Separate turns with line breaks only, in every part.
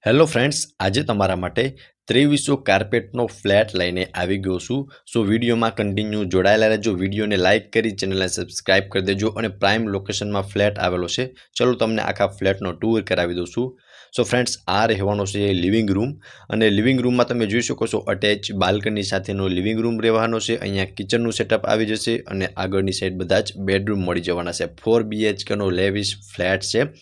Hello friends, આજે તમારા માટે 2300 કાર્પેટનો ફ્લેટ લઈને આવી ગયો છું. સો વિડીયોમાં કન્ટિન્યુ જોડાયેલા રહેજો. વિડીયોને લાઇક કરી ચેનલને સબસ્ક્રાઇબ કરી દેજો અને પ્રાઇમ લોકેશનમાં ફ્લેટ આવેલો છે. ચલો તમને આખા ફ્લેટનો ટૂર કરાવી દઉં છું. સો ફ્રેન્ડ્સ, આ રહેવાનો છે લિવિંગ રૂમ અને લિવિંગ રૂમમાં તમે જોઈ શકો છો અટેચ બાલ્કની સાથેનો લિવિંગ રૂમ રહેવાનો છે. અહીંયા કિચનનું સેટઅપ આવી જશે અને આગળની સાઈડ બધા જ બેડરૂમ મળી જવાના છે. 4 BHKનો લેવિશ ફ્લેટ છે.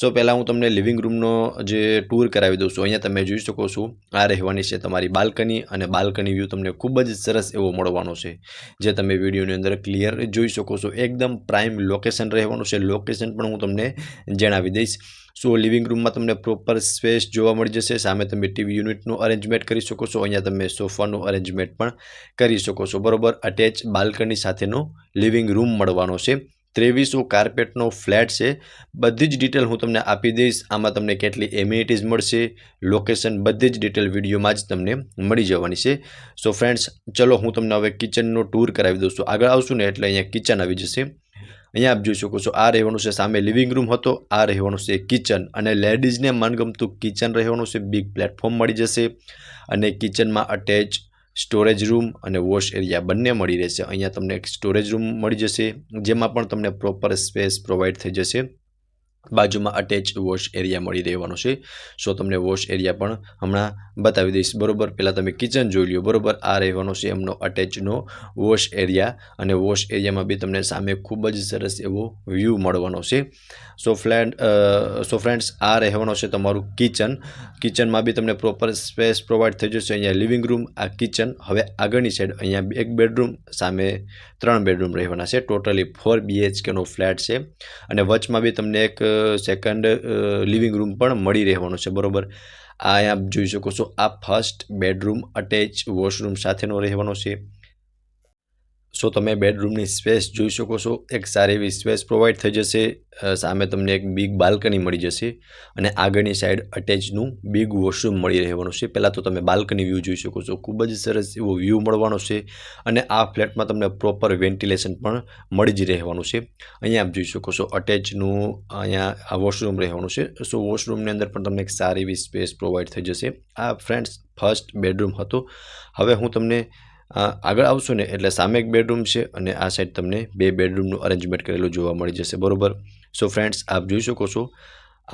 સો પહેલાં હું તમને લિવિંગ રૂમનો જે ટૂર કરાવી દઉં છું. અહીંયા તમે જોઈ શકો છો આ રહેવાની છે તમારી બાલ્કની અને બાલ્કની વ્યૂ તમને ખૂબ જ સરસ એવો મળવાનો છે, જે તમે વિડીયોની અંદર ક્લિયર જોઈ શકો છો. એકદમ પ્રાઇમ લોકેશન રહેવાનું છે. લોકેશન પણ હું તમને જણાવી દઈશ. સો લિવિંગ રૂમમાં તમને પ્રોપર સ્પેસ જોવા મળી જશે. સામે તમે ટીવી યુનિટનું અરેન્જમેન્ટ કરી શકો છો. અહીંયા તમે સોફાનું અરેન્જમેન્ટ પણ કરી શકો છો. બરોબર, અટેચ બાલ્કની સાથેનો લિવિંગ રૂમ મળવાનો છે. 2300 કાર્પેટનો ફ્લેટ છે. બધી જ ડિટેલ હું તમને આપી દઈશ. આમાં તમને કેટલી એમ્યુનિટીઝ મળશે, લોકેશન, બધી જ ડિટેલ વિડીયોમાં જ તમને મળી જવાની છે. સો ફ્રેન્ડ્સ, ચલો હું તમને હવે કિચનનો ટૂર કરાવી દઉં છું. આગળ આવશું ને એટલે અહીંયા કિચન આવી જશે. અહીંયા આપ જોઈ શકો છો આ રહેવાનું છે સામે લિવિંગ રૂમ હતો, આ રહેવાનું છે કિચન અને લેડીઝને મનગમતું કિચન રહેવાનું છે. બિગ પ્લેટફોર્મ મળી જશે અને કિચનમાં અટેચ સ્ટોરેજ રૂમ અને વોશ એરિયા બંને મળી રહેશે. અહીંયા તમને એક સ્ટોરેજ રૂમ મળી જશે, જેમાં પણ તમને પ્રોપર સ્પેસ પ્રોવાઈડ થઈ જશે. બાજુમાં અટેચ વોશ એરિયા મળી રહેવાનો છે. સો તમને વોશ એરિયા પણ હમણાં બતાવી દઈશ. બરોબર, પહેલાં તમે કિચન જોઈ લ્યો. બરોબર, આ રહેવાનો છે એમનો અટેચનો વોશ એરિયા અને વોશ એરિયામાં બી તમને સામે ખૂબ જ સરસ એવો વ્યૂ મળવાનો છે. સો ફ્રેન્ડ્સ, આ રહેવાનો છે તમારું કિચન. કિચનમાં બી તમને પ્રોપર સ્પેસ પ્રોવાઈડ થઈ જશે. અહીંયા લિવિંગ રૂમ, આ કિચન. હવે આગળની સાઈડ અહીંયા એક બેડરૂમ, સામે 3 બેડરૂમ રહેવાના છે. ટોટલી 4 BHKનો ફ્લેટ છે અને વચમાં બી તમને એક સેકન્ડ લિવિંગ રૂમ પણ મળી રહેવાનો છે. બરોબર, આ અહીંયા જોઈ શકો છો આ ફર્સ્ટ બેડરૂમ અટેચ વોશરૂમ સાથેનો રહેવાનો છે. સો તમે બેડરૂમની સ્પેસ જોઈ શકો છો. એક સારી એવી સ્પેસ પ્રોવાઈડ થઈ જશે. સામે તમને એક બિગ બાલ્કની મળી જશે અને આગળની સાઈડ અટેચનું બિગ વોશરૂમ મળી રહેવાનું છે. પહેલાં તો તમે બાલ્કની વ્યૂ જોઈ શકો છો. ખૂબ જ સરસ એવો વ્યૂ મળવાનો છે અને આ ફ્લેટમાં તમને પ્રોપર વેન્ટિલેશન પણ મળી જ રહેવાનું છે. અહીંયા આપ જોઈ શકો છો અટેચનું અહીંયા આ વોશરૂમ રહેવાનું છે. સો વોશરૂમની અંદર પણ તમને એક સારી એવી સ્પેસ પ્રોવાઈડ થઈ જશે. આ ફ્રેન્ડ્સ ફર્સ્ટ બેડરૂમ હતો. હવે હું તમને આગળ આવશું ને એટલે સામે એક બેડરૂમ છે અને આ સાઈડ તમને 2 બેડરૂમનું અરેન્જમેન્ટ કરેલું જોવા મળી જશે. બરોબર, સો ફ્રેન્ડ્સ, આપ જોઈ શકો છો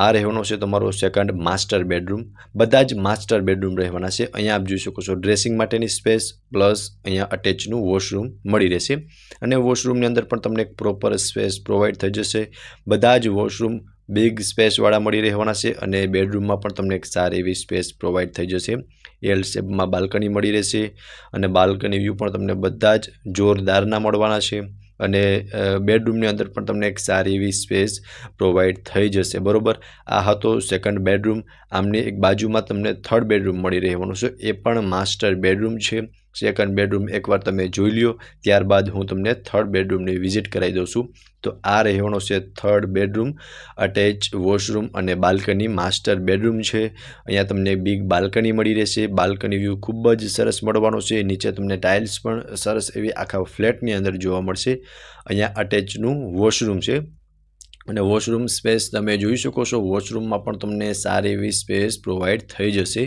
આ રહેવાનો છે તમારો સેકન્ડ માસ્ટર બેડરૂમ. બધા જ માસ્ટર બેડરૂમ રહેવાના છે. અહીંયા આપ જોઈ શકો છો ડ્રેસિંગ માટેની સ્પેસ પ્લસ અહીંયા અટેચનું વોશરૂમ મળી રહેશે અને વોશરૂમની અંદર પણ તમને એક પ્રોપર સ્પેસ પ્રોવાઈડ થઈ જશે. બધા જ વોશરૂમ બિગ સ્પેસવાળા મળી રહેવાના છે અને બેડરૂમમાં પણ તમને એક સારી એવી સ્પેસ પ્રોવાઈડ થઈ જશે. એલ શેપમાં બાલ્કની મળી રહેશે અને બાલ્કની વ્યૂ પણ તમને બધા જ જોરદારના મળવાના છે અને બેડરૂમની અંદર પણ તમને એક સારી એવી સ્પેસ પ્રોવાઈડ થઈ જશે. બરોબર, આ હતો સેકન્ડ બેડરૂમ. આમની એક બાજુમાં તમને થર્ડ બેડરૂમ મળી રહેવાનું છે. એ પણ માસ્ટર બેડરૂમ છે. સેકન્ડ બેડરૂમ એકવાર તમે જોઈ લ્યો, ત્યારબાદ હું તમને થર્ડ બેડરૂમની વિઝિટ કરાવી દઉં છું. તો આ રહેવાનો છે થર્ડ બેડરૂમ, અટેચ વોશરૂમ અને બાલ્કની માસ્ટર બેડરૂમ છે. અહીંયા તમને બિગ બાલ્કની મળી રહેશે. બાલ્કની વ્યૂ ખૂબ જ સરસ મળવાનો છે. નીચે તમને ટાઇલ્સ પણ સરસ એવી આખા ફ્લેટની અંદર જોવા મળશે. અહીંયા અટેચનું વોશરૂમ છે અને વોશરૂમ સ્પેસ તમે જોઈ શકો છો. વોશરૂમમાં પણ તમને સારી એવી સ્પેસ પ્રોવાઈડ થઈ જશે.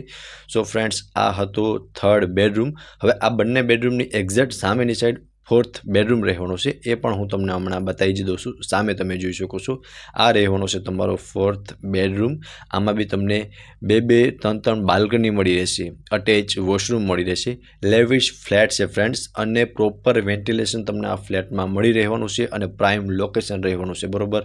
સો ફ્રેન્ડ્સ, આ હતો થર્ડ બેડરૂમ. હવે આ બંને બેડરૂમની એક્ઝેક્ટ સામેની સાઈડ ફોર્થ બેડરૂમ રહેવાનો છે. એ પણ હું તમને હમણાં બતાવી જ દઉં છું. સામે તમે જોઈ શકો છો આ રહેવાનો છે તમારો ફોર્થ બેડરૂમ. આમાં બી તમને 2-3 બાલ્કની મળી રહેશે, અટેચ વોશરૂમ મળી રહેશે. લેવિશ ફ્લેટ છે ફ્રેન્ડ્સ અને પ્રોપર વેન્ટિલેશન તમને આ ફ્લેટમાં મળી રહેવાનું છે અને પ્રાઇમ લોકેશન રહેવાનું છે. બરોબર,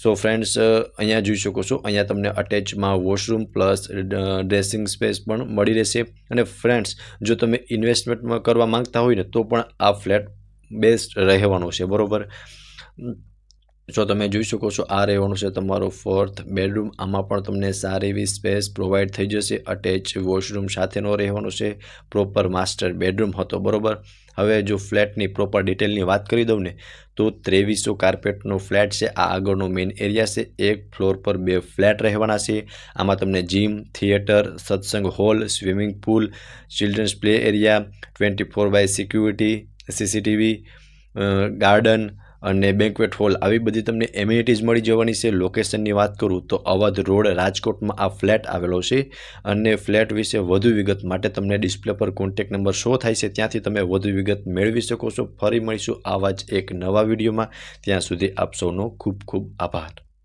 સો ફ્રેન્ડ્સ, અહીંયા જોઈ શકો છો અહીંયા તમને અટેચમાં વોશરૂમ પ્લસ ડ્રેસિંગ સ્પેસ પણ મળી રહેશે. અને ફ્રેન્ડ્સ, જો તમે ઇન્વેસ્ટમેન્ટમાં કરવા માંગતા હોય ને તો પણ આ ફ્લેટ બેસ્ટ રહેવાનો છે. બરોબર, સો તમે જોઈ શકો છો આ રહેવાનું છે તમારો ફોર્થ બેડરૂમ. આમાં પણ તમને સારી એવી સ્પેસ પ્રોવાઈડ થઈ જશે. અટેચ વોશરૂમ સાથેનો રહેવાનો છે. પ્રોપર માસ્ટર બેડરૂમ હતો. બરોબર, હવે જો ફ્લેટની પ્રોપર ડિટેલની વાત કરી દઉં ને તો 2300 કાર્પેટનો ફ્લેટ છે. આ આગળનો મેઇન એરિયા છે. એક ફ્લોર પર 2 ફ્લેટ રહેવાના છે. આમાં તમને gym, theatre, satsang hall, swimming pool, children's play area, 24/7 security, CCTV, garden અને બેન્ક્વેટ હોલ આવી બધી તમને એમ્યુનિટીઝ મળી જવાની છે. લોકેશનની વાત કરું તો અવધ રોડ રાજકોટમાં આ ફ્લેટ આવેલો છે અને ફ્લેટ વિશે વધુ વિગત માટે તમને ડિસ્પ્લે પર કોન્ટેક્ટ નંબર શો થાય છે, ત્યાંથી તમે વધુ વિગત મેળવી શકો છો. ફરી મળીશું આવા જ એક નવા વિડીયોમાં. ત્યાં સુધી આપ સૌનો ખૂબ ખૂબ આભાર.